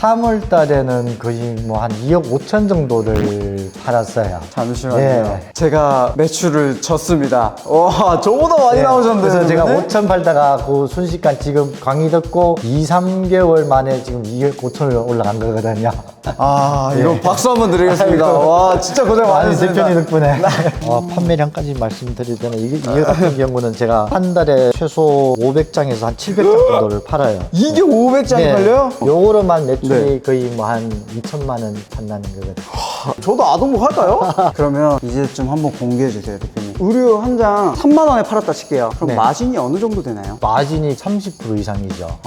3월 달에는 거의 뭐 한 2억 5천 정도를 팔았어요. 잠시만요. 예. 제가 매출을 졌습니다. 와, 저보다 많이 나오셨는데. 그래서 제가 5천 팔다가 그 순식간 지금 강의 듣고 2, 3개월 만에 지금 2억 5천으로 올라간 거거든요. 아, 이거 예. 박수 한번 드리겠습니다. 와, 진짜 고생 아니, 많으셨습니다. 대표님 덕분에. 판매량까지 말씀드리면 이게 같은 경우는 제가 한 달에 최소 500장에서 한 700장 정도를 팔아요. 이게 500장이 네. 팔려요? 요거로만 매출이 네. 거의 뭐 한 2천만 원 판다는 거거든요. 저도 아동복 할까요? 그러면 이제 좀 한번 공개해 주세요, 대표님. 의류 한 장 3만 원에 팔았다 칠게요. 그럼 네. 마진이 어느 정도 되나요? 마진이 30% 이상이죠.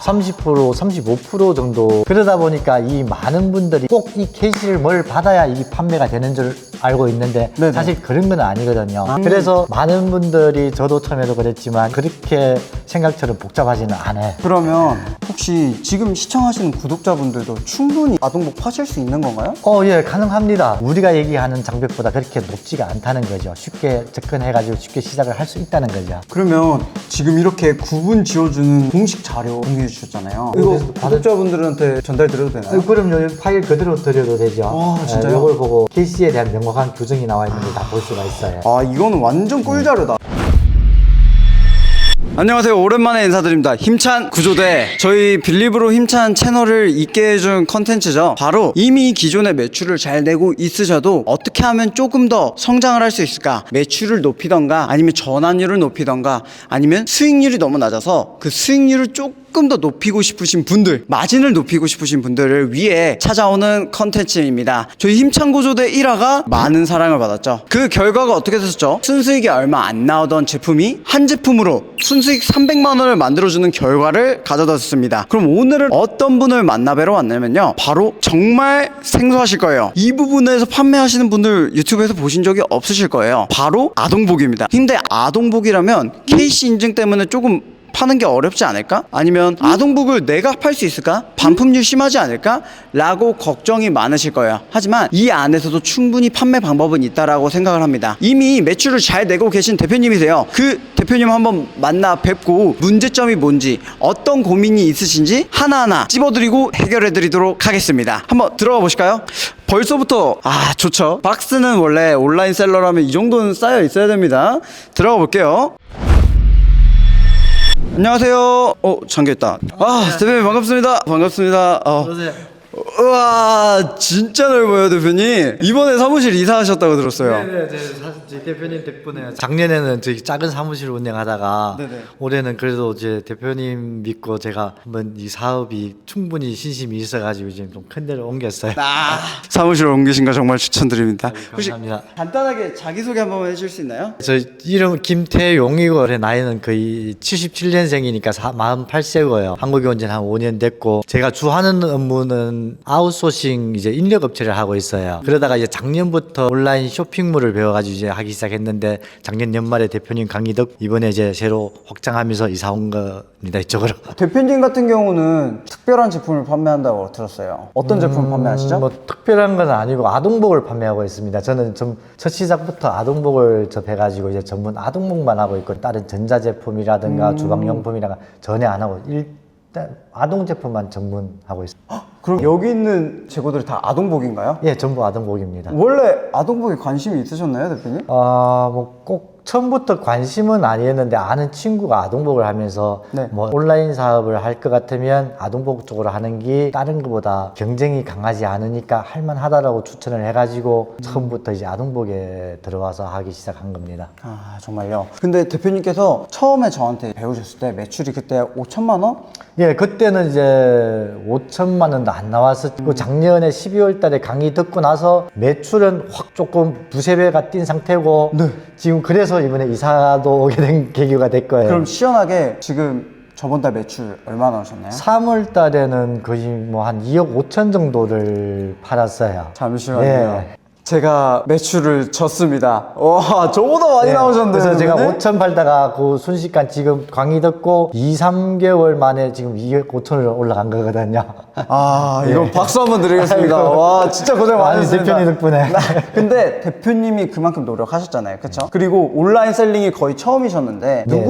30%, 35% 정도. 그러다 보니까 이 많은 분들이 꼭 이 캐시를 뭘 받아야 이 판매가 되는 줄 알고 있는데 네네. 사실 그런 건 아니거든요. 그래서 많은 분들이 저도 처음에도 그랬지만 그렇게 생각처럼 복잡하지는 않아요. 그러면 혹시 지금 시청하시는 구독자분들도 충분히 아동복 파실 수 있는 건가요? 예, 가능합니다. 우리가 얘기하는 장벽보다 그렇게 높지가 않다는 거죠. 쉽게 접근해가지고 쉽게 시작을 할 수 있다는 거죠. 그러면 지금 이렇게 구분 지어주는 공식 자료 공유해 주셨잖아요. 이거 그래서 구독자분들한테 전달드려도 되나요? 그럼요. 파일 그대로 드려도 되죠. 아, 진짜요? 이걸 보고 캐시에 대한 명확한 규정이 나와 있는 걸 다 볼 수가 있어요. 아, 이거는 완전 꿀자료다. 안녕하세요. 오랜만에 인사드립니다. 힘찬 구조대. 저희 빌리브로 힘찬 채널을 있게 해준 컨텐츠죠. 바로 이미 기존의 매출을 잘 내고 있으셔도 어떻게 하면 조금 더 성장을 할 수 있을까? 매출을 높이던가 아니면 전환율을 높이던가 아니면 수익률이 너무 낮아서 그 수익률을 조금 더 높이고 싶으신 분들, 마진을 높이고 싶으신 분들을 위해 찾아오는 컨텐츠입니다. 저희 힘찬 구조대 1화가 많은 사랑을 받았죠. 그 결과가 어떻게 됐었죠? 순수익이 얼마 안 나오던 제품이 한 제품으로 순수익 300만 원을 만들어주는 결과를 가져다 줬습니다. 그럼 오늘은 어떤 분을 만나뵈러 왔냐면요, 바로 정말 생소하실 거예요. 이 부분에서 판매하시는 분들 유튜브에서 보신 적이 없으실 거예요. 바로 아동복입니다. 근데 아동복이라면 KC 인증 때문에 조금 파는 게 어렵지 않을까? 아니면 아동복을 내가 팔 수 있을까? 반품률 심하지 않을까? 라고 걱정이 많으실 거예요. 하지만 이 안에서도 충분히 판매 방법은 있다라고 생각을 합니다. 이미 매출을 잘 내고 계신 대표님이세요. 그 대표님 한번 만나 뵙고 문제점이 뭔지, 어떤 고민이 있으신지 하나하나 찝어드리고 해결해드리도록 하겠습니다. 한번 들어가 보실까요? 벌써부터 좋죠. 박스는 원래 온라인 셀러라면 이 정도는 쌓여 있어야 됩니다. 들어가 볼게요. 안녕하세요. 잠겨있다. 대표님 반갑습니다. 반갑습니다. 우와, 진짜 넓어요, 대표님. 이번에 사무실 이사하셨다고 들었어요. 네네, 사실 대표님 덕분에 작년에는 저희 작은 사무실 운영하다가 네네. 올해는 그래도 이제 대표님 믿고 제가 한번 이 사업이 충분히 신심이 있어가지고 지금 좀 큰 데로 옮겼어요. 사무실을 옮기신 거 정말 추천드립니다. 혹시 감사합니다. 간단하게 자기소개 한번 해줄 수 있나요? 저 이름 김태용이고 올해 나이는 거의 77년생이니까 48세고요. 한국에 온 지는 한 5년 됐고 제가 주하는 업무는 아웃소싱 이제 인력 업체를 하고 있어요. 그러다가 이제 작년부터 온라인 쇼핑몰을 배워가지고 이제 하기 시작했는데 작년 연말에 대표님 강의 듣고 이번에 이제 새로 확장하면서 이사 온 겁니다, 이쪽으로. 대표님 같은 경우는 특별한 제품을 판매한다고 들었어요. 어떤 제품 판매하시죠? 뭐 특별한 건 아니고 아동복을 판매하고 있습니다. 저는 좀 첫 시작부터 아동복을 접해가지고 이제 전문 아동복만 하고 있고 다른 전자제품이라든가 주방용품이라든가 전혀 안 하고 일단 아동 제품만 전문하고 있습니다. 그럼 여기 있는 재고들이 다 아동복인가요? 예, 전부 아동복입니다. 원래 아동복에 관심이 있으셨나요, 대표님? 뭐 꼭 처음부터 관심은 아니었는데 아는 친구가 아동복을 하면서 네. 뭐 온라인 사업을 할 것 같으면 아동복 쪽으로 하는 게 다른 것보다 경쟁이 강하지 않으니까 할만하다라고 추천을 해가지고 처음부터 이제 아동복에 들어와서 하기 시작한 겁니다. 정말요? 근데 대표님께서 처음에 저한테 배우셨을 때 매출이 그때 5천만 원? 예, 그때는 이제 5천만 원도 안 나왔었고 작년에 12월 달에 강의 듣고 나서 매출은 확 조금 두세 배가 뛴 상태고 네. 지금 그래서 이번에 이사도 오게 된 계기가 될 거예요. 그럼 시원하게 지금 저번 달 매출 얼마 나오셨나요? 3월 달에는 거의 뭐 한 2억 5천 정도를 팔았어요. 잠시만요. 예. 제가 매출을 졌습니다. 와, 저보다 많이 나오셨네요. 그래서 제가 선배님? 5천 팔다가 그 순식간 지금 강의 듣고 2, 3개월 만에 지금 2억 5천으로 올라간 거거든요. 아, 이거 박수 한번 드리겠습니다. 와, 진짜 고생 많으셨습니다. 대표님 덕분에. 근데 대표님이 그만큼 노력하셨잖아요. 그쵸? 그리고 온라인 셀링이 거의 처음이셨는데, 네,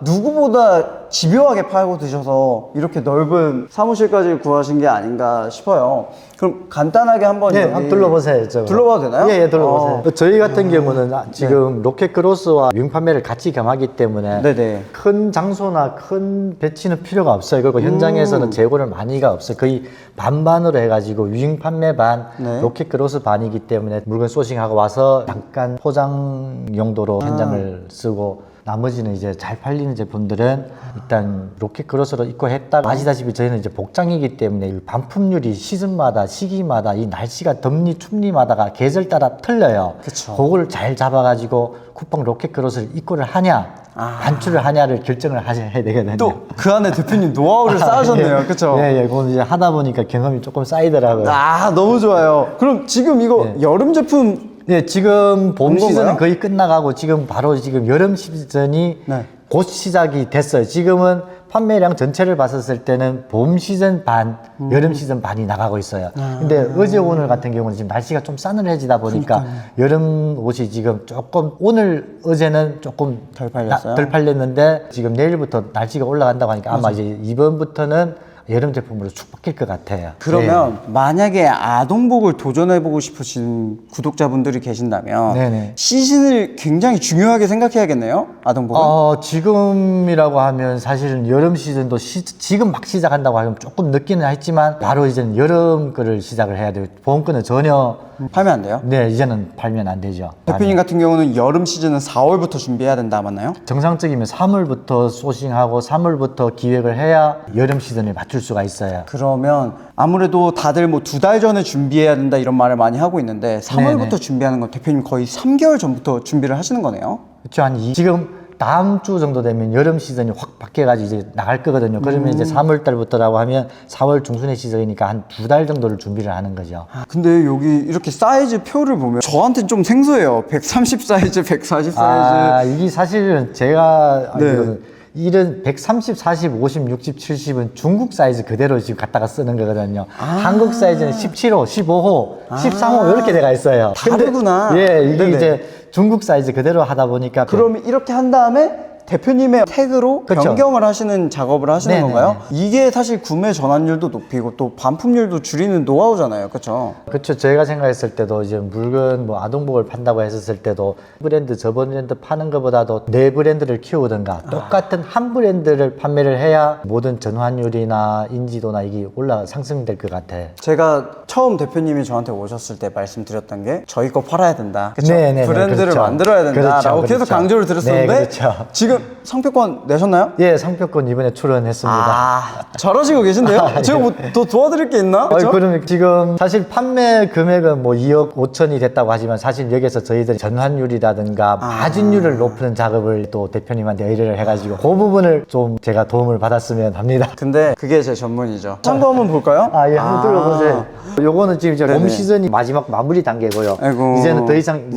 누구보다 집요하게 팔고 드셔서 이렇게 넓은 사무실까지 구하신 게 아닌가 싶어요. 그럼 간단하게 한번 네, 여기 한번 둘러보세요. 이쪽으로. 둘러봐도 되나요? 예, 둘러보세요. 저희 같은 경우는 네. 지금 로켓 크로스와 윙 판매를 같이 겸하기 때문에 네네. 큰 장소나 큰 배치는 필요가 없어요. 그리고 현장에서는 재고를 많이가 없어요. 거의 반반으로 해가지고 윙 판매 반, 네. 로켓 크로스 반이기 때문에 물건 소싱하고 와서 잠깐 포장 용도로 현장을 쓰고 나머지는 이제 잘 팔리는 제품들은 일단 로켓 크로스로 입고했다가 아시다시피 저희는 이제 복장이기 때문에 이 반품률이 시즌마다 시기마다 이 날씨가 덥니 춥니마다가 계절 따라 틀려요. 그쵸. 그걸 잘 잡아가지고 쿠팡 로켓 크로스를 입고를 하냐 반출을 하냐를 결정을 하셔야 되거든요. 또 그 안에 대표님 노하우를 쌓으셨네요. 그쵸? 예, 그건 이제 하다 보니까 경험이 조금 쌓이더라고요. 아, 너무 좋아요. 그럼 지금 이거 여름 제품 네, 지금 봄 온 건가요? 시즌은 거의 끝나가고 지금 바로 지금 여름 시즌이 네. 곧 시작이 됐어요. 지금은 판매량 전체를 봤었을 때는 봄 시즌 반, 여름 시즌 반이 나가고 있어요. 근데 어제 오늘 같은 경우는 지금 날씨가 좀 싸늘해지다 보니까 여름 옷이 지금 조금 오늘 어제는 조금 덜 팔렸어요? 덜 팔렸는데 지금 내일부터 날씨가 올라간다고 하니까 아마 이제 이번부터는 여름 제품으로 축 바뀔 것 같아요. 그러면 만약에 아동복을 도전해보고 싶으신 구독자분들이 계신다면 네네. 시즌을 굉장히 중요하게 생각해야겠네요. 아동복은. 지금이라고 하면 사실은 여름 시즌도 지금 막 시작한다고 하면 조금 늦기는 했지만 바로 이제는 여름 거를 시작을 해야 돼요. 봄 거는 전혀 팔면 안 돼요? 네 이제는 팔면 안 되죠. 대표님 같은 경우는 여름 시즌은 4월부터 준비해야 된다 맞나요? 정상적이면 3월부터 소싱하고 3월부터 기획을 해야 여름 시즌에 맞출 수가 있어요. 그러면 아무래도 다들 뭐 2달 전에 준비해야 된다 이런 말을 많이 하고 있는데 3월부터 네네. 준비하는 건 대표님 거의 3개월 전부터 준비를 하시는 거네요? 그렇죠. 지금 다음 주 정도 되면 여름 시즌이 확 바뀌어가지고 이제 나갈 거거든요. 그러면 이제 3월 달부터라고 하면 4월 중순의 시즌이니까 한 2달 정도를 준비를 하는 거죠. 근데 여기 이렇게 사이즈 표를 보면 저한테는 좀 생소해요. 130 사이즈, 140 사이즈. 이게 사실은 제가 네. 알기로는 이런 130, 40, 50, 60, 70은 중국 사이즈 그대로 지금 갖다가 쓰는 거거든요. 한국 사이즈는 17호, 15호, 13호 이렇게 돼가 있어요. 다르구나. 근데, 이게 네네. 이제 중국 사이즈 그대로 하다 보니까 그러면 이렇게 한 다음에 대표님의 태그로 그쵸. 변경을 하시는 작업을 하시는 네네네. 건가요? 이게 사실 구매 전환율도 높이고 또 반품률도 줄이는 노하우잖아요. 그렇죠? 그렇죠. 저희가 생각했을 때도 이제 물건 뭐 아동복을 판다고 했었을 때도 브랜드 저 브랜드 파는 것보다도 내 브랜드를 키우든가 똑같은 한 브랜드를 판매를 해야 모든 전환율이나 인지도나 이게 상승될 것 같아요. 제가 처음 대표님이 저한테 오셨을 때 말씀드렸던 게 저희 거 팔아야 된다. 그렇죠? 네네네. 브랜드를 그렇죠. 만들어야 된다라고 그렇죠. 계속 그렇죠. 강조를 드렸었는데 네, 그렇죠. 지금 상표권 내셨나요? 예, 상표권 이번에 출원했습니다. 잘하시고 계신데요? 제가 뭐 더 도와드릴 게 있나? 그렇죠? 그러면 지금 사실 판매 금액은 뭐 2억 5천이 됐다고 하지만 사실 여기서 저희들이 전환율이라든가 마진율을 높이는 작업을 또 대표님한테 의뢰를 해가지고 그 부분을 좀 제가 도움을 받았으면 합니다. 근데 그게 제 전문이죠. 참고 한번 볼까요? 예, 한번 들어보세요. 요거는 지금 이제 네네. 봄 시즌이 마지막 마무리 단계고요. 아이고. 이제는 더 이상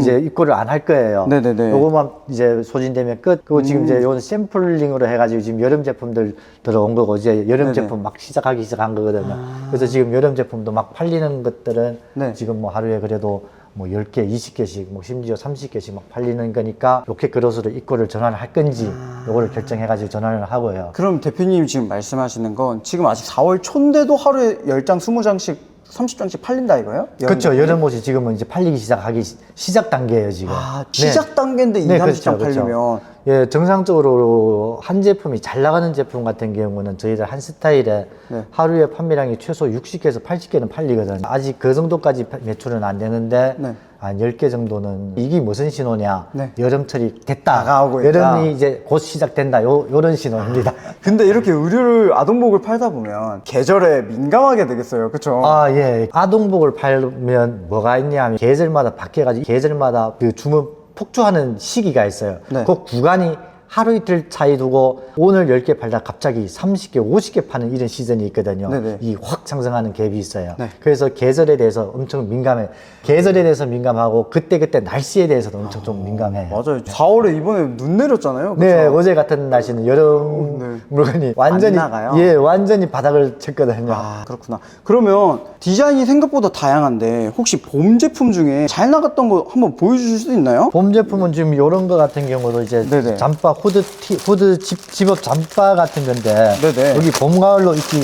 이제 입고를 안 할 거예요. 네네네. 요거만 이제 소진되면 끝. 그리고 지금 이제 요거는 샘플링으로 해가지고 지금 여름 제품들 들어온 거고 이제 여름 네네. 제품 막 시작하기 시작한 거거든요. 그래서 지금 여름 제품도 막 팔리는 것들은 네. 지금 뭐 하루에 그래도 뭐 10개, 20개씩, 뭐 심지어 30개씩 막 팔리는 거니까 로켓 크로스로 입고를 전환을 할 건지 요거를 결정해가지고 전환을 하고요. 그럼 대표님 지금 말씀하시는 건 지금 아직 4월 초인데도 하루에 10장, 20장씩, 30장씩 팔린다 이거예요? 그렇죠. 여름 옷이 지금은 이제 팔리기 시작 단계예요, 지금. 시작 단계인데 2, 30장 팔리면 예, 정상적으로 한 제품이 잘 나가는 제품 같은 경우는 저희들 한 스타일에 네. 하루에 판매량이 최소 60개에서 80개는 팔리거든요. 아직 그 정도까지 매출은 안 되는데 네. 한 10개 정도는 이게 무슨 신호냐? 네. 여름철이 됐다. 다가오고 있다. 여름이 이제 곧 시작된다. 요런 신호입니다. 근데 이렇게 의류를 아동복을 팔다 보면 계절에 민감하게 되겠어요. 그렇죠? 예. 아동복을 팔면 뭐가 있냐 하면 계절마다 바뀌어가지고 계절마다 그 주문 폭주하는 시기가 있어요. 네. 그 구간이 하루 이틀 차이 두고 오늘 10개 팔다 갑자기 30개, 50개 파는 이런 시즌이 있거든요. 네네. 이 확 상승하는 갭이 있어요. 네. 그래서 계절에 대해서 엄청 민감해. 계절에 대해서 민감하고 그때 날씨에 대해서도 엄청 좀 민감해요. 맞아요. 4월에 이번에 눈 내렸잖아요. 그쵸? 네, 어제 같은 날씨는 여름 네. 물건이 완전히 안 나가요? 예, 완전히 바닥을 쳤거든요. 아, 그렇구나. 그러면 디자인이 생각보다 다양한데 혹시 봄 제품 중에 잘 나갔던 거 한번 보여주실 수 있나요? 봄 제품은 지금 이런 거 같은 경우도 이제 네네. 잠바 후드 집업 잠바 같은 건데 네네. 여기 봄 가을로 입기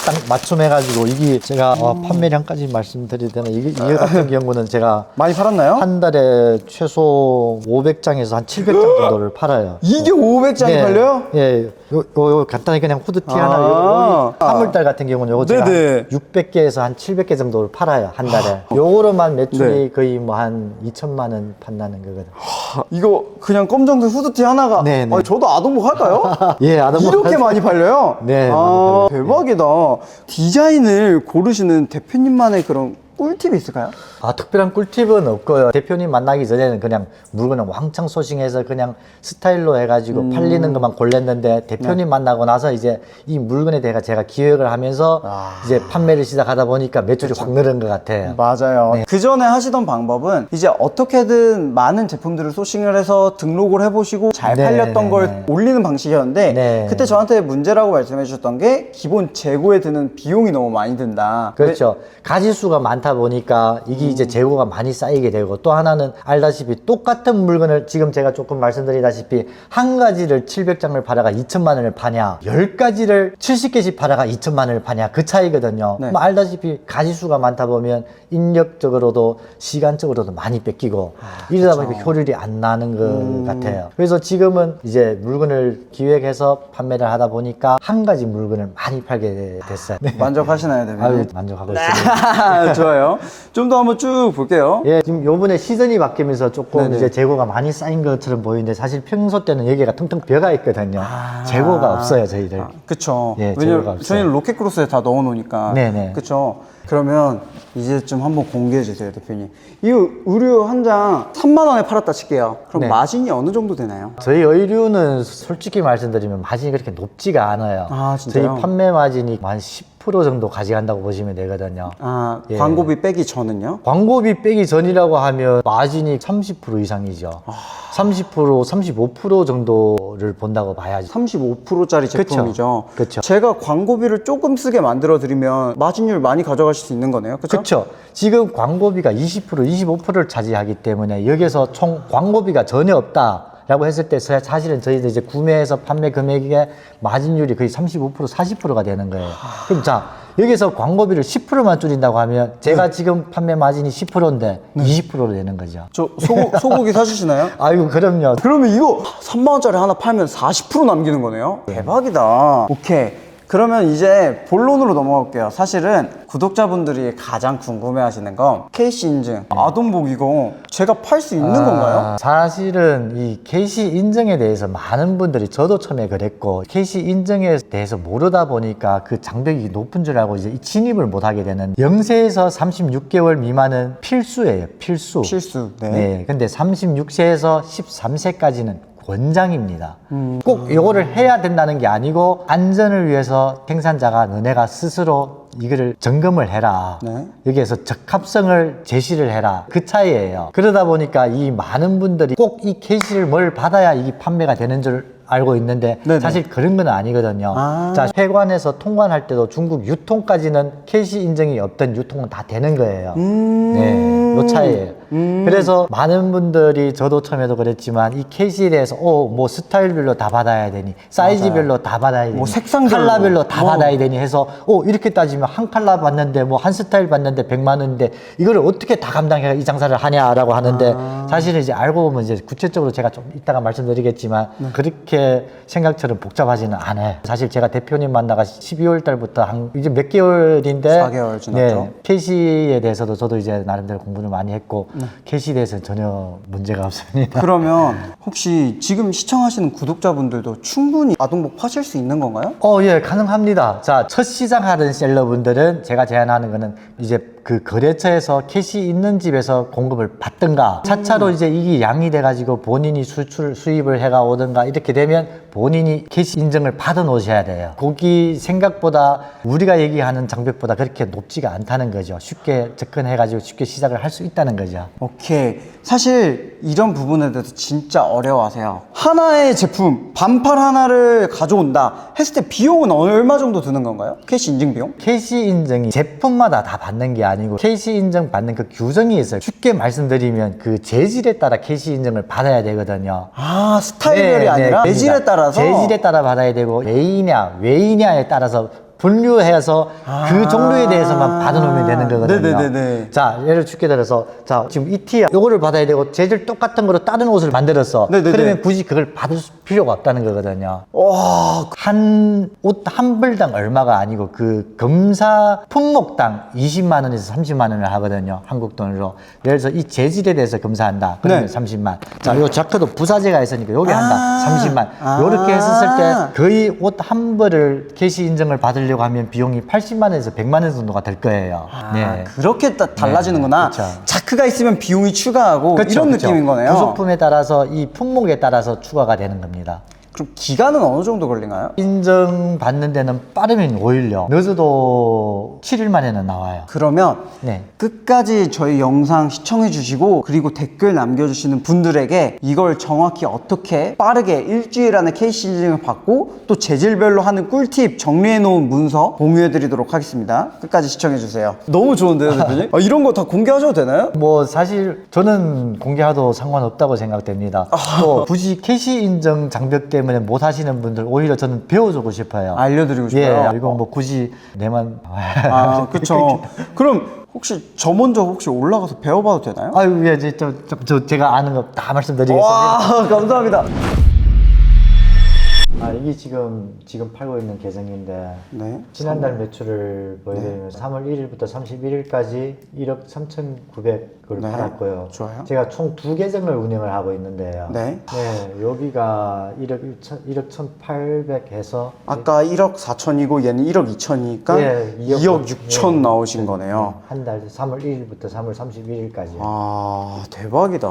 딱 맞춤해가지고 이게 제가 판매량까지 말씀드려야 되나 이게 같은 경우는 제가 많이 팔았나요? 한 달에 최소 500장에서 한 700장 정도를 팔아요. 이게 500장이 팔려요? 예, 요 간단히 그냥 후드티 하나, 요 3월달 같은 경우는 요거 제가 네네. 600개에서 한 700개 정도를 팔아요, 한 달에. 요거로만 매출이 네. 거의 뭐 한 2천만 원 판다는 거거든요. 이거 그냥 검정색 후드티 하나가 네네. 아니, 저도 아동복 할까요? 예, 아동복 이렇게 할- 많이 팔려요? 네, 아, 많이 팔려요. 대박이다. 디자인을 고르시는 대표님만의 그런 꿀팁이 있을까요? 아, 특별한 꿀팁은 없고요. 대표님 만나기 전에는 그냥 물건을 왕창 소싱해서 그냥 스타일로 해가지고 팔리는 것만 골랐는데 대표님 만나고 나서 이제 이 물건에 대해 제가 기획을 하면서 이제 판매를 시작하다 보니까 매출이 확 늘은 것 같아요. 맞아요. 그 전에 하시던 방법은 이제 어떻게든 많은 제품들을 소싱을 해서 등록을 해보시고 잘 네, 팔렸던 네, 걸 네. 올리는 방식이었는데 네. 그때 저한테 문제라고 말씀해 주셨던 게 기본 재고에 드는 비용이 너무 많이 든다. 그렇죠. 가지수가 많다 보니까 이게 이제 재고가 많이 쌓이게 되고 또 하나는 알다시피 똑같은 물건을 지금 제가 조금 말씀드리다시피 한 가지를 700장을 팔아가 2천만 원을 파냐 10가지를 70개씩 팔아가 2천만 원을 파냐 그 차이거든요. 네. 뭐 알다시피 가지수가 많다 보면 인력적으로도 시간적으로도 많이 뺏기고 이러다 보니까 효율이 안 나는 것 같아요. 그래서 지금은 이제 물건을 기획해서 판매를 하다 보니까 한 가지 물건을 많이 팔게 됐어요. 네. 만족하시나요, 대표님? 아유, 만족하고 있습니다. 좋아요. 좀 더 한번 쭉 볼게요. 예, 지금 요번에 시즌이 바뀌면서 조금 네네. 이제 재고가 많이 쌓인 것처럼 보이는데 사실 평소 때는 여기가 텅텅 비어가 있거든요. 재고가 없어요, 저희들. 그쵸. 예, 재고가 왜냐면 없어요. 저희는 로켓크로스에 다 넣어놓으니까. 네네. 그쵸. 그러면 이제 좀 한번 공개해 주세요, 대표님. 이 의류 한 장 3만 원에 팔았다 칠게요. 그럼 네. 마진이 어느 정도 되나요? 저희 의류는 솔직히 말씀드리면 마진이 그렇게 높지가 않아요. 아, 진짜요? 저희 판매 마진이 한 10% 정도 가져간다고 보시면 되거든요. 아, 예. 광고비 빼기 전은요? 광고비 빼기 전이라고 하면 마진이 30% 이상이죠. 30%, 35% 정도를 본다고 봐야지. 35%짜리 제품이죠. 그쵸. 제가 광고비를 조금 쓰게 만들어 드리면 마진율 많이 가져가실 수 있는 거네요. 그쵸? 그렇죠. 지금 광고비가 20%, 25%를 차지하기 때문에 여기서 총 광고비가 전혀 없다라고 했을 때 사실은 저희들 이제 구매해서 판매 금액의 마진율이 거의 35%, 40%가 되는 거예요. 그럼 자, 여기서 광고비를 10%만 줄인다고 하면 제가 지금 판매 마진이 10%인데 20%로 되는 거죠. 저 소고기 사주시나요? 아이고, 그럼요. 그러면 이거 3만 원짜리 하나 팔면 40% 남기는 거네요? 대박이다. 오케이. 그러면 이제 본론으로 넘어갈게요. 사실은 구독자분들이 가장 궁금해 하시는 건 KC 인증, 아동복 이거 제가 팔 수 있는 건가요? 사실은 이 KC 인증에 대해서 많은 분들이 저도 처음에 그랬고 KC 인증에 대해서 모르다 보니까 그 장벽이 높은 줄 알고 이제 진입을 못 하게 되는 0세에서 36개월 미만은 필수예요. 필수. 필수. 네. 네. 근데 36세에서 13세까지는 권장입니다. 꼭 이거를 해야 된다는 게 아니고 안전을 위해서 생산자가 너네가 스스로 이거를 점검을 해라. 네. 여기에서 적합성을 제시를 해라. 그 차이예요. 그러다 보니까 이 많은 분들이 꼭 이 KC를 뭘 받아야 이게 판매가 되는 줄 알고 있는데 네네. 사실 그런 건 아니거든요. 아. 자, 회관에서 통관할 때도 중국 유통까지는 KC 인증이 없던 유통은 다 되는 거예요. 네, 요 차이예요. 그래서 많은 분들이 저도 처음에도 그랬지만 이 KC에 대해서 뭐 스타일별로 다 받아야 되니 사이즈별로 다 받아야 되니 뭐 색상별로. 컬러별로 다 뭐. 받아야 되니 해서 이렇게 따지면 한 컬러 받는데 뭐 한 스타일 받는데 100만 원인데 이거를 어떻게 다 감당해 이 장사를 하냐라고 하는데 사실은 이제 알고 보면 이제 구체적으로 제가 좀 이따가 말씀드리겠지만 그렇게 생각처럼 복잡하지는 않아요. 사실 제가 대표님 만나가 12월 달부터 이제 몇 개월인데 4개월 지났죠. 네, KC에 대해서도 저도 이제 나름대로 공부를 많이 했고 KC에 대해서는 전혀 문제가 없습니다. 그러면 혹시 지금 시청하시는 구독자분들도 충분히 아동복 파실 수 있는 건가요? 예, 가능합니다. 자, 첫 시작하는 셀러분들은 제가 제안하는 거는 이제 그 거래처에서 캐시 있는 집에서 공급을 받든가 차차로 이제 이게 양이 돼가지고 본인이 수입을 해가 오든가 이렇게 되면 본인이 캐시 인증을 받아 놓으셔야 돼요. 거기 생각보다 우리가 얘기하는 장벽보다 그렇게 높지가 않다는 거죠. 쉽게 접근해가지고 쉽게 시작을 할 수 있다는 거죠. 오케이. 사실 이런 부분에 대해서 진짜 어려워하세요. 하나의 제품, 반팔 하나를 가져온다 했을 때 비용은 얼마 정도 드는 건가요? 캐시 인증 비용? 캐시 인증이 제품마다 다 받는 게 아니고 캐시 인증 받는 그 규정이 있어요. 쉽게 말씀드리면 그 재질에 따라 캐시 인증을 받아야 되거든요. 아, 스타일별이 네, 아니라 네, 재질에 따라서? 재질에 따라 받아야 되고 A냐 외이냐에 따라서 분류해서 그 종류에 대해서만 받아놓으면 되는 거거든요. 네네네네. 자, 예를 쉽게 들어서 자 지금 이 티야 요거를 받아야 되고 재질 똑같은 거로 다른 옷을 만들었어. 네네네. 그러면 굳이 그걸 받을 필요가 없다는 거거든요. 와, 한 옷 한 벌당 얼마가 아니고 그 검사 품목당 20만 원에서 30만 원을 하거든요. 한국 돈으로. 예를 들어서 이 재질에 대해서 검사한다. 그러면 네. 30만. 자, 요 자크도 부사제가 있으니까 요게 한다. 30만. 아. 요렇게 했었을 때 거의 옷 한 벌을 캐시 인증을 받으려고 하면 비용이 80만 원에서 100만 원 정도가 될 거예요. 아, 그렇게 달라지는구나. 네, 그쵸. 자크가 있으면 비용이 추가하고 그쵸, 이런 그쵸. 느낌인 거네요. 부속품에 따라서 이 품목에 따라서 추가가 되는 겁니다. 그럼 기간은 어느 정도 걸리나요? 인증받는 데는 빠르면 5일요. 늦어도 7일 만에는 나와요. 그러면 네. 끝까지 저희 영상 시청해 주시고 그리고 댓글 남겨주시는 분들에게 이걸 정확히 어떻게 빠르게 일주일 안에 KC 인증을 받고 또 재질별로 하는 꿀팁 정리해 놓은 문서 공유해 드리도록 하겠습니다. 끝까지 시청해 주세요. 너무 좋은데요, 대표님? 이런 거 다 공개하셔도 되나요? 뭐 사실 저는 공개해도 상관없다고 생각됩니다. 또 굳이 캐시 인증 장벽 때문에 못 하시는 분들 오히려 저는 배워주고 싶어요. 알려드리고 싶어요. 예, 이거 뭐 굳이 내만 아, 그쵸. 그럼 혹시 저 먼저 혹시 올라가서 배워봐도 되나요? 아유, 예, 제가 아는 거 다 말씀드리겠습니다. 와, 감사합니다. 아, 이게 지금 팔고 있는 계정인데 네. 지난달 매출을 보여드리면 3월 1일부터 31일까지 1억 3,900을 네. 팔았고요. 좋아요. 제가 총 2계정을 운영을 하고 있는데요. 네. 여기가 1억 1,800 해서 아까 1억 4천이고 얘는 1억 2천이니까 예, 2억 6천 예. 나오신 거네요. 한 달 3월 1일부터 3월 31일까지. 아, 대박이다.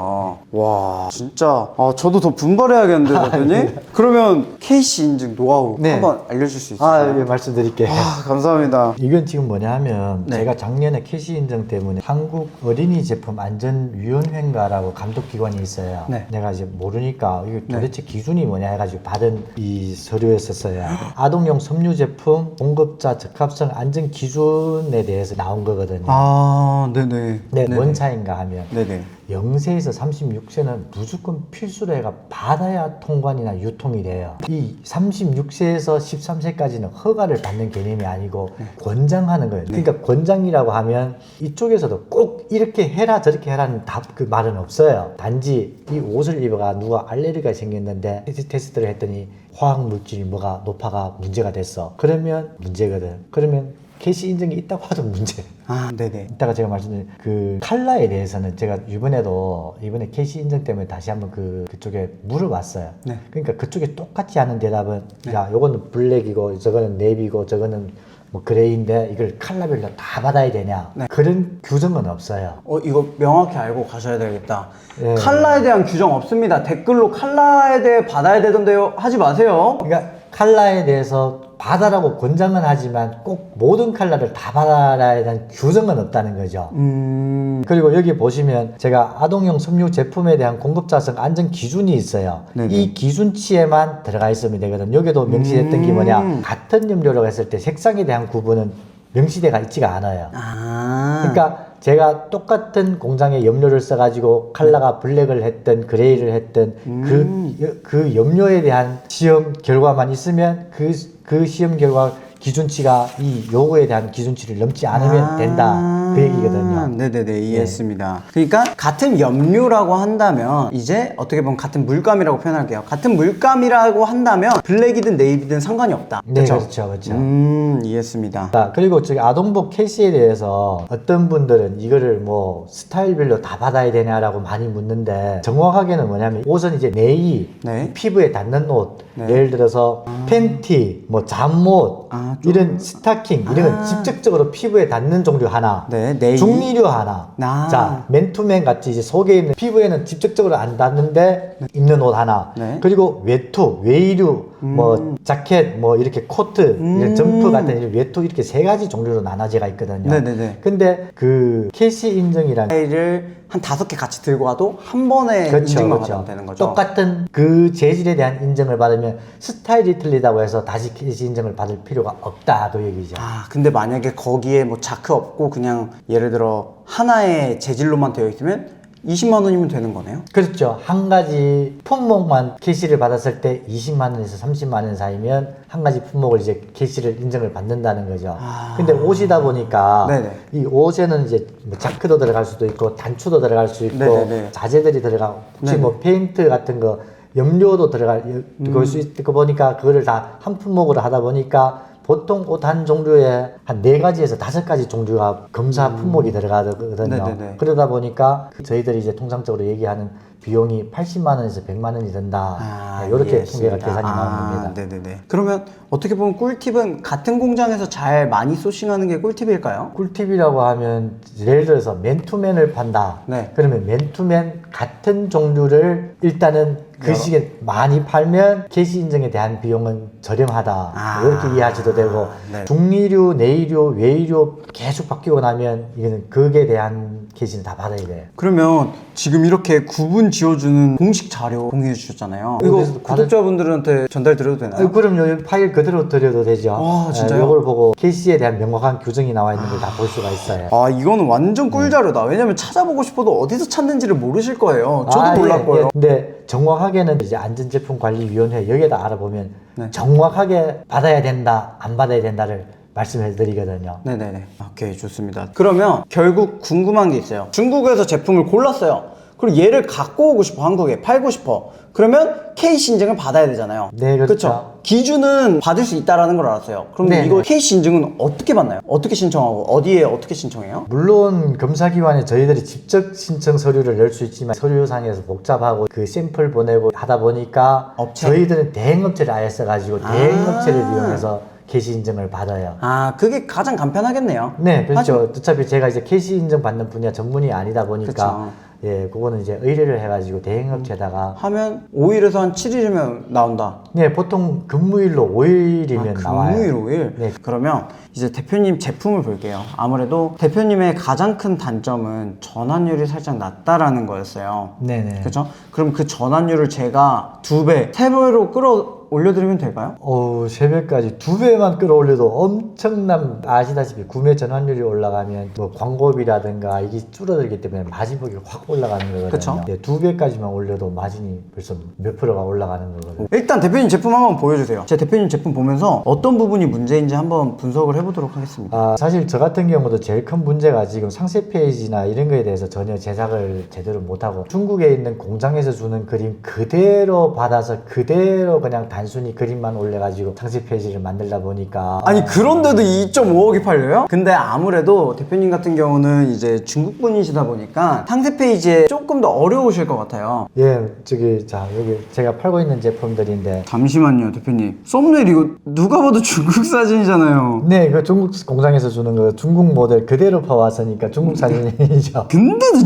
와, 진짜. 아, 저도 더 분발해야겠는데, 대표님? 그러면 KC 인증 노하우 네. 한번 알려줄 수 있을까요? 예, 말씀드릴게요. 아, 감사합니다. 이건 지금 뭐냐 하면 네. 제가 작년에 캐시 인증 때문에 한국 어린이 제품 안전위원회인가라고 감독기관이 있어요. 네. 내가 이제 모르니까 이게 도대체 기준이 뭐냐 해가지고 받은 이 서류였었어요. 아동용 섬유 제품 공급자 적합성 안전 기준에 대해서 나온 거거든요. 아, 네네. 네, 네네. 뭔 차인가 하면 네네. 0세에서 36세는 무조건 필수로 해가 받아야 통관이나 유통이 돼요. 이 36세에서 13세까지는 허가를 받는 개념이 아니고 권장하는 거예요. 그러니까 권장이라고 하면 이쪽에서도 꼭 이렇게 해라 저렇게 해라는 그 말은 없어요. 단지 이 옷을 입어가 누가 알레르기가 생겼는데 테스트를 했더니 화학 물질이 뭐가 높아가 문제가 됐어. 그러면 문제거든. 그러면 캐시 인증이 있다고 하도 문제. 아, 네네. 이따가 제가 말씀드린 그 컬러에 대해서는 제가 이번에 캐시 인증 때문에 다시 한번 그쪽에 물어봤어요. 네. 그러니까 그쪽에 똑같이 하는 대답은 야, 요거는 블랙이고 저거는 네비고 저거는 뭐 그레이인데 이걸 컬러별로 다 받아야 되냐? 네. 그런 규정은 없어요. 이거 명확히 알고 가셔야 되겠다. 예. 컬러에 대한 규정 없습니다. 댓글로 컬러에 대해 받아야 되던데요. 하지 마세요. 그러니까 컬러에 대해서 받아라고 권장은 하지만 꼭 모든 컬러를 다 받아야 되는 규정은 없다는 거죠. 그리고 여기 보시면 제가 아동용 섬유 제품에 대한 공급자성 안전 기준이 있어요. 네네. 이 기준치에만 들어가 있으면 되거든. 여기도 명시됐던 게 뭐냐, 같은 염료라고 했을 때 색상에 대한 구분은 명시되가 있지가 않아요. 아. 그러니까 제가 똑같은 공장에 염료를 써가지고 컬러가 블랙을 했든 그레이를 했든 그 염료에 대한 시험 결과만 있으면 그 시험 결과 기준치가 이 요거에 대한 기준치를 넘지 않으면 된다, 그 얘기거든요. 네네네, 이해했습니다. 그러니까 같은 염료라고 한다면 이제 어떻게 보면 같은 물감이라고 표현할게요. 같은 물감이라고 한다면 블랙이든 네이비든 상관이 없다. 네, 그쵸? 그렇죠. 이해했습니다. 자, 그리고 저기 아동복 캐시에 대해서 어떤 분들은 이거를 뭐 스타일별로 다 받아야 되냐라고 많이 묻는데, 정확하게는 뭐냐면 옷은 이제 내의, 네. 피부에 닿는 옷, 네. 예를 들어서 팬티, 뭐 잠옷, 아, 이런 스타킹 이런 건 직접적으로 피부에 닿는 종류 하나, 네, 네일. 중리류 하나. 아. 자, 맨투맨 같이 이제 속에 있는 피부에는 직접적으로 안 닿는데 입는 옷 하나. 네. 그리고 외투, 외의류, 뭐 자켓, 뭐 이렇게 코트, 이런 점프 같은 이런 외투 이렇게 세 가지 종류로 나눠지가 있거든요. 네네네. 근데 그 KC 인증이란 파일을 한 5개 같이 들고 가도 한 번에 인증만 받으면 되는 거죠. 똑같은 그 재질에 대한 인증을 받으면 스타일이 틀리다고 해서 다시 KC 인증을 받을 필요가 없다 그 얘기죠. 아, 근데 만약에 거기에 뭐 자크 없고 그냥 예를 들어 하나의 재질로만 되어 있으면 20만 원이면 되는 거네요? 그렇죠. 한 가지 품목만 KC를 받았을 때 20만 원에서 30만 원 사이면 한 가지 품목을 이제 KC를 인증을 받는다는 거죠. 아. 근데 옷이다 보니까 네네. 이 옷에는 이제 뭐 자크도 들어갈 수도 있고 단추도 들어갈 수 있고 네네네. 자재들이 들어가고 혹시 네네. 뭐 페인트 같은 거 염료도 들어갈 수 있고 보니까 그거를 다 한 품목으로 하다 보니까 보통 옷 한 종류에 한 4가지에서 5가지 종류가 검사 품목이 들어가거든요. 네네네. 그러다 보니까 저희들이 이제 통상적으로 얘기하는 비용이 80만 원에서 100만 원이 든다. 이렇게 통계가 계산이 나온 겁니다. 네네네. 그러면 어떻게 보면 꿀팁은 같은 공장에서 잘 많이 소싱하는 게 꿀팁일까요? 꿀팁이라고 하면 예를 들어서 맨투맨을 판다. 네. 그러면 맨투맨 같은 종류를 일단은 그 시기에 많이 팔면 KC 인증에 대한 비용은 저렴하다. 아. 이렇게 이해하셔도 되고 네. 중리류, 내의류, 외의류 계속 바뀌고 나면 이거는 그에 대한 KC는 다 받아야 돼요. 그러면 지금 이렇게 구분 지어주는 공식 자료 공유해 주셨잖아요. 이거 그래서 구독자분들한테 전달드려도 되나요? 그럼 이 파일 그대로 드려도 되죠. 아, 진짜요? 이걸 보고 KC에 대한 명확한 규정이 나와 있는 걸 다 볼 수가 있어요. 아, 이거는 완전 꿀자료다. 왜냐면 찾아보고 싶어도 어디서 찾는지를 모르실 거예요. 저도 몰랐고요. 예. 근데 정확하게는 이제 안전제품관리위원회 여기에다 알아보면 네. 정확하게 받아야 된다, 안 받아야 된다를 말씀해 드리거든요. 네네네. 오케이, 좋습니다. 그러면 결국 궁금한 게 있어요. 중국에서 제품을 골랐어요. 그리고 얘를 갖고 오고 싶어, 한국에 팔고 싶어. 그러면 KC 인증을 받아야 되잖아요. 네, 그렇죠. 그쵸? 기준은 받을 수 있다라는 걸 알았어요. 그럼 네, 이거 네. KC 인증은 어떻게 받나요? 어떻게 신청하고 어디에 어떻게 신청해요? 물론 검사기관에 저희들이 직접 신청 서류를 낼 수 있지만 서류상에서 복잡하고 그 샘플 보내고 하다 보니까 업체? 저희들은 대행업체를 아예 써가지고 아. 대행업체를 이용해서 KC 인증을 받아요. 아, 그게 가장 간편하겠네요. 네, 그렇죠. 어차피 제가 이제 KC 인증 받는 분야 전문이 아니다 보니까 그쵸. 예, 그거는 이제 의뢰를 해가지고 대행업체에다가 하면 5일에서 한 7일이면 나온다. 네, 보통 근무일로 5일이면 나와요. 근무일 5일? 네. 그러면 이제 대표님 제품을 볼게요. 아무래도 대표님의 가장 큰 단점은 전환율이 살짝 낮다라는 거였어요. 네네. 그렇죠? 그럼 그 전환율을 제가 2배, 3배로 끌어올려드리면 될까요? 새벽까지 2배만 끌어올려도 엄청난, 아시다시피 구매 전환율이 올라가면 뭐 광고비라든가 이게 줄어들기 때문에 마진폭이 확 올라가는 거거든요. 그쵸? 네, 2배까지만 올려도 마진이 벌써 몇 프로가 올라가는 거거든요. 일단 대표님 제품 한번 보여주세요. 제 대표님 제품 보면서 어떤 부분이 문제인지 한번 분석을 해보도록 하겠습니다. 사실 저 같은 경우도 제일 큰 문제가 지금 상세 페이지나 이런 거에 대해서 전혀 제작을 제대로 못하고 중국에 있는 공장에서 주는 그림 그대로 받아서 그대로 그냥 단순히 그림만 올려가지고 상세 페이지를 만들다 보니까 아니, 그런데도 2.5억이 팔려요? 근데 아무래도 대표님 같은 경우는 이제 중국 분이시다 보니까 상세 페이지에 조금 더 어려우실 것 같아요. 예, 자 여기 제가 팔고 있는 제품들인데 잠시만요, 대표님. 썸네일 이거 누가 봐도 중국 사진이잖아요. 네, 그 중국 공장에서 주는 거 중국 모델 그대로 파왔으니까 중국 사진이죠. 근데도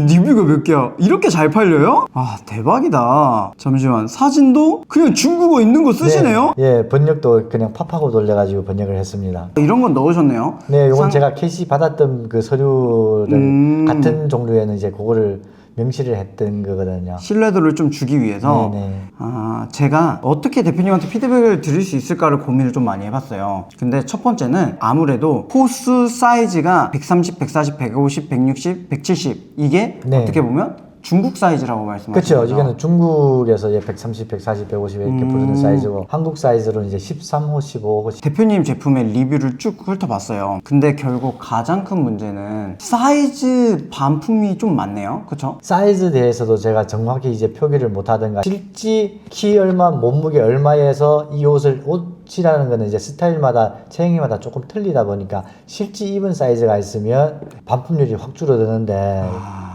리뷰가 몇 개야? 이렇게 잘 팔려요? 아, 대박이다. 잠시만, 사진도 그냥 중국어 있는 거 쓰시네요? 네, 예, 번역도 그냥 팝하고 돌려가지고 번역을 했습니다. 이런 건 넣으셨네요. 네, 이건 상- 제가 KC 받았던 그 서류를 같은 종류에는 이제 그거를 명시를 했던 거거든요. 신뢰도를 좀 주기 위해서 네네. 제가 어떻게 대표님한테 피드백을 드릴 수 있을까를 고민을 좀 많이 해봤어요. 근데 첫 번째는 아무래도 호수 사이즈가 130, 140, 150, 160, 170 이게 네. 어떻게 보면 중국 사이즈라고 말씀하신 그렇죠. 거죠? 이거는 중국에서 이제 130, 140, 150 이렇게 부르는 사이즈고 한국 사이즈로는 이제 13호, 15호. 대표님 제품의 리뷰를 쭉 훑어봤어요. 근데 결국 가장 큰 문제는 사이즈 반품이 좀 많네요. 그쵸? 사이즈 대해서도 제가 정확히 이제 표기를 못 하든가 실제 키 얼마, 몸무게 얼마에서 이 옷이라는 거는 이제 스타일마다 체형마다 조금 틀리다 보니까 실제 입은 사이즈가 있으면 반품률이 확 줄어드는데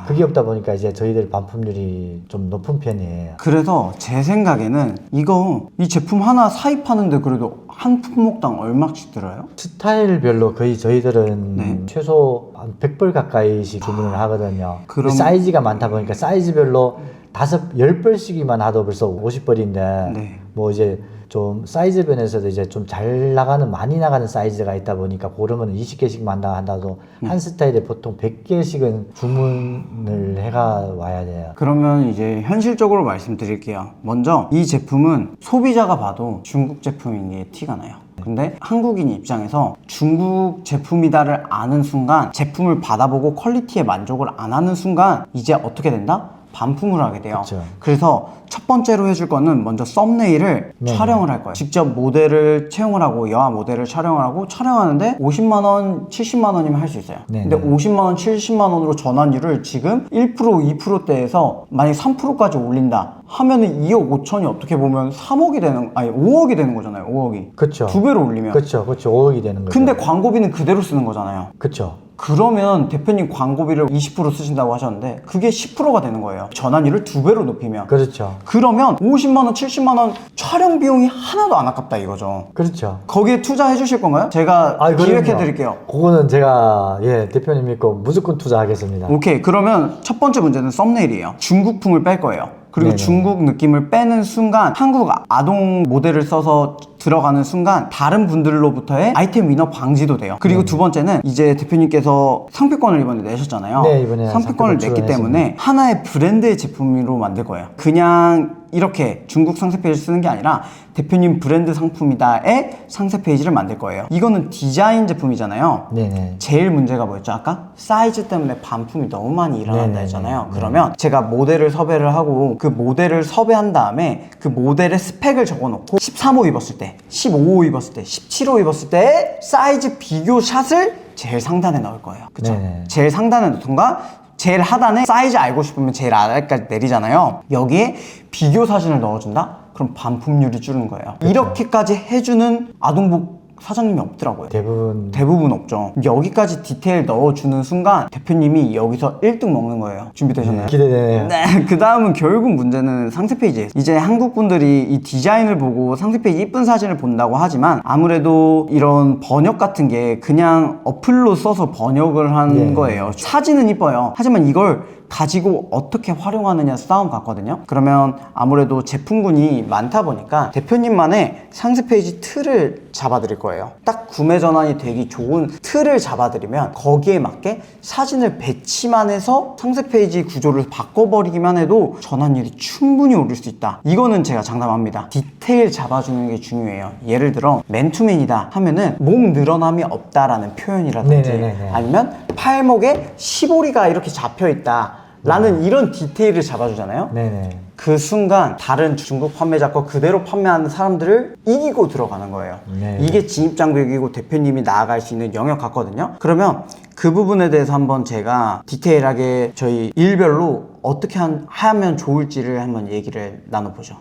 그게 없다 보니까 이제 저희들 반품률이 좀 높은 편이에요. 그래서 제 생각에는 이 제품 하나 사입하는데 그래도 한 품목당 얼마씩 들어요? 스타일별로 거의 저희들은 네. 최소 한 100벌 가까이씩 주문을 하거든요. 그럼- 사이즈가 많다 보니까 사이즈별로 10벌씩이만 하도 벌써 50벌인데 네. 뭐 이제 좀 사이즈 변에서도 이제 좀 잘 나가는 많이 나가는 사이즈가 있다 보니까 고르면 20개씩만 한다도 한 스타일에 보통 100개씩은 주문을 해가 와야 돼요. 그러면 이제 현실적으로 말씀드릴게요. 먼저 이 제품은 소비자가 봐도 중국 제품인 게 티가 나요. 근데 한국인 입장에서 중국 제품이다를 아는 순간 제품을 받아보고 퀄리티에 만족을 안 하는 순간 이제 어떻게 된다? 반품을 하게 돼요. 그쵸. 그래서 첫 번째로 해줄 거는 먼저 썸네일을 네. 촬영을 할 거예요. 직접 모델을 채용을 하고 여하 모델을 촬영을 하고 촬영하는데 50만 원, 70만 원이면 할 수 있어요. 네. 근데 50만 원, 70만 원으로 전환율을 지금 1%, 2%대에서 만약 3%까지 올린다 하면은 2억 5천이 어떻게 보면 3억이 되는, 아니 5억이 되는 거잖아요. 5억이. 그쵸. 두 배로 올리면. 그쵸. 5억이 되는 거죠. 근데 광고비는 그대로 쓰는 거잖아요. 그쵸. 그러면 대표님 광고비를 20% 쓰신다고 하셨는데 그게 10%가 되는 거예요. 전환율을 두 배로 높이면. 그렇죠. 그러면 50만 원, 70만 원 촬영 비용이 하나도 안 아깝다 이거죠. 그렇죠. 거기에 투자해 주실 건가요? 제가 기획해 드릴게요. 그거는 제가 대표님 믿고 무조건 투자하겠습니다. 오케이. 그러면 첫 번째 문제는 썸네일이에요. 중국풍을 뺄 거예요. 그리고 네네. 중국 느낌을 빼는 순간 한국 아동 모델을 써서 들어가는 순간 다른 분들로부터의 아이템 위너 방지도 돼요. 그리고 두 번째는 이제 대표님께서 상표권을 이번에 내셨잖아요. 네, 이번에 상표권을 냈기 출원했습니다. 때문에 하나의 브랜드의 제품으로 만들 거예요. 그냥 이렇게 중국 상세 페이지 쓰는 게 아니라 대표님 브랜드 상품이다의 상세 페이지를 만들 거예요. 이거는 디자인 제품이잖아요. 네네. 제일 문제가 뭐였죠 아까? 사이즈 때문에 반품이 너무 많이 일어난다 네네네. 했잖아요. 그러면 제가 모델을 섭외를 하고 그 모델을 섭외한 다음에 그 모델의 스펙을 적어놓고 13호 입었을 때, 15호 입었을 때, 17호 입었을 때의 사이즈 비교 샷을 제일 상단에 넣을 거예요. 그쵸? 네네. 제일 상단에 넣던가 제일 하단에 사이즈 알고 싶으면 제일 아래까지 내리잖아요. 여기에 비교 사진을 넣어준다? 그럼 반품률이 줄는 거예요. 이렇게까지 해주는 아동복 사장님이 없더라고요. 대부분 없죠. 여기까지 디테일 넣어주는 순간 대표님이 여기서 1등 먹는 거예요. 준비되셨나요? 기대되네요. 네, 그 다음은 결국 문제는 상세 페이지예요. 이제 한국 분들이 이 디자인을 보고 상세 페이지 이쁜 사진을 본다고 하지만 아무래도 이런 번역 같은 게 그냥 어플로 써서 번역을 한 네. 거예요. 사진은 이뻐요. 하지만 이걸 가지고 어떻게 활용하느냐 싸움 같거든요. 그러면 아무래도 제품군이 많다 보니까 대표님만의 상세 페이지 틀을 잡아드릴 거예요. 딱 구매 전환이 되기 좋은 틀을 잡아드리면 거기에 맞게 사진을 배치만 해서 상세 페이지 구조를 바꿔버리기만 해도 전환율이 충분히 오를 수 있다. 이거는 제가 장담합니다. 디테일 잡아주는 게 중요해요. 예를 들어 맨투맨이다 하면은 목 늘어남이 없다라는 표현이라든지 네네네네. 아니면 팔목에 시보리가 이렇게 잡혀있다 라는 이런 디테일을 잡아주잖아요. 네네. 그 순간 다른 중국 판매자 거 그대로 판매하는 사람들을 이기고 들어가는 거예요. 네. 이게 진입장벽이고 대표님이 나아갈 수 있는 영역 같거든요. 그러면 그 부분에 대해서 한번 제가 디테일하게 저희 일별로 어떻게 하면 좋을지를 한번 얘기를 나눠보죠.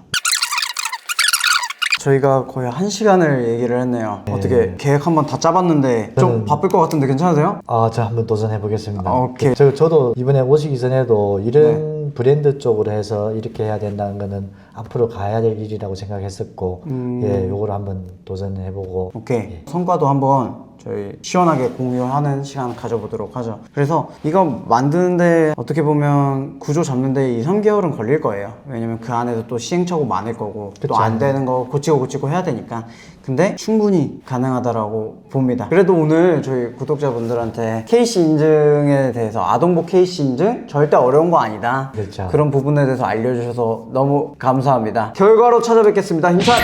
저희가 거의 1시간을 얘기를 했네요. 어떻게 계획 한번 다 짜봤는데 좀 바쁠 것 같은데 괜찮으세요? 저 한번 도전해 보겠습니다. 오케이. 저도 이번에 오시기 전에도 이런 브랜드 쪽으로 해서 이렇게 해야 된다는 거는 앞으로 가야 될 일이라고 생각했었고, 요걸 한번 도전해 보고. 오케이. 성과도 한번 저희 시원하게 공유하는 시간 가져보도록 하죠. 그래서 이거 만드는데 어떻게 보면 구조 잡는데 2-3개월은 걸릴 거예요. 왜냐면 그 안에서 또 시행착오 많을 거고 또 안 되는 거 고치고 해야 되니까. 근데 충분히 가능하다라고 봅니다. 그래도 오늘 저희 구독자분들한테 KC 인증에 대해서 아동복 KC 인증 절대 어려운 거 아니다. 그렇죠. 그런 부분에 대해서 알려주셔서 너무 감사합니다. 결과로 찾아뵙겠습니다. 힘찬!